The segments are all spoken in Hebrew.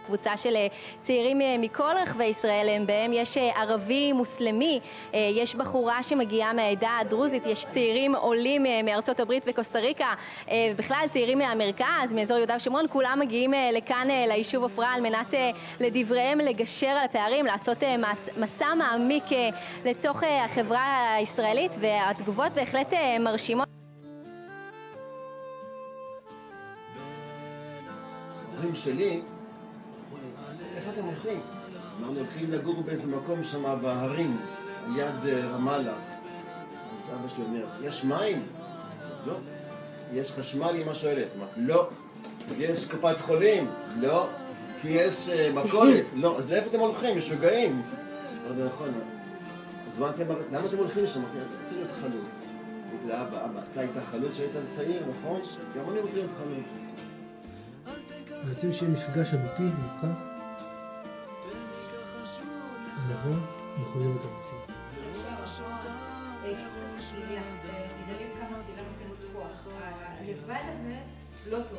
קבוצה של צעירים מכל רחבי ישראל, בהם יש ערבי, מוסלמי, יש בחורה שמגיעה מהעדה הדרוזית, יש צעירים עולים מארצות הברית וקוסטה ריקה, בכלל צעירים מהמרכז, מאזור יהודה ושומרון, כולם מגיעים לכאן ליישוב עופרה על מנת לדבריהם לגשר על הפערים, לעשות מסע מעמיק לתוך החברה הישראלית, והתגובות בהחלט מרשימות. ההורים שלי, איפה אתם הולכים? אנחנו הולכים לגור באיזה מקום שם בהרים, על יד רמאללה. אז אבא שלי אומר, יש מים? לא. יש חשמל? אמא שואלת. לא. יש קופת חולים? לא. כי יש מכולת? לא. אז לאיפה אתם הולכים? משוגעים. זה נכון. אז למה אתם הולכים שם? אני רוצה להיות חלוץ. לאבא, אתה היית חלוץ שהיית צעיר, נכון? גם אני רוצה להיות חלוץ. רוצים שיהיה מפגש אמיתי, מוכר, נבוא, מחויבת המציאות. הלבד הזה לא טוב,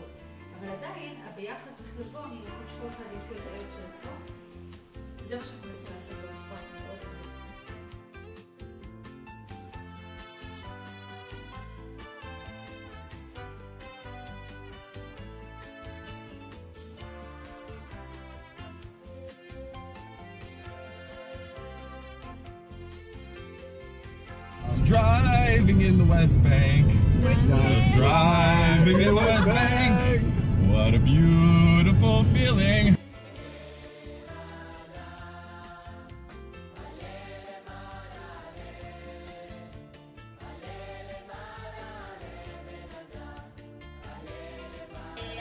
אבל עדיין הביחד צריך לבוא ממקום שכל אחד יש לו את הערך של עצמו. זה מה שאנחנו מנסים לעשות בפועל מאוד. Driving in the West Bank, just driving in the West Bank, what a beautiful feeling.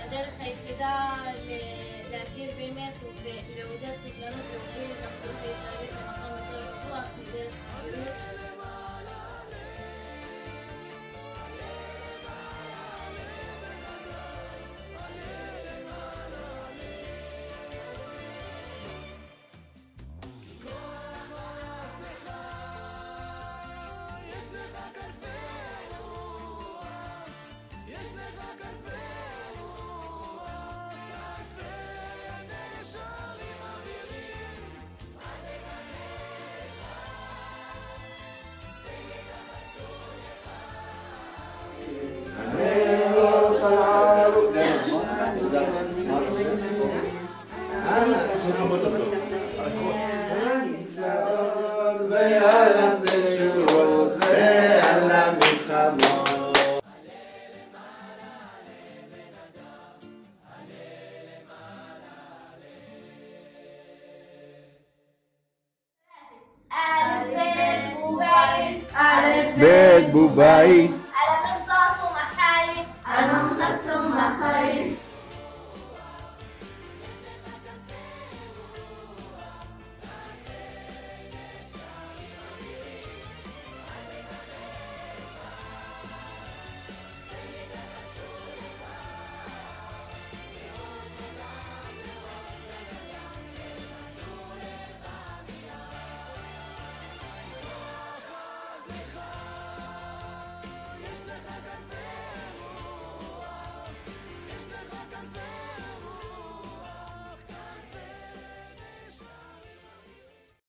הדרך היחידה להכיר באמת ולעודד סובלנות להוביל את המציאות הישראלית למקום יותר בטוח היא דרך חברות. בית בובאי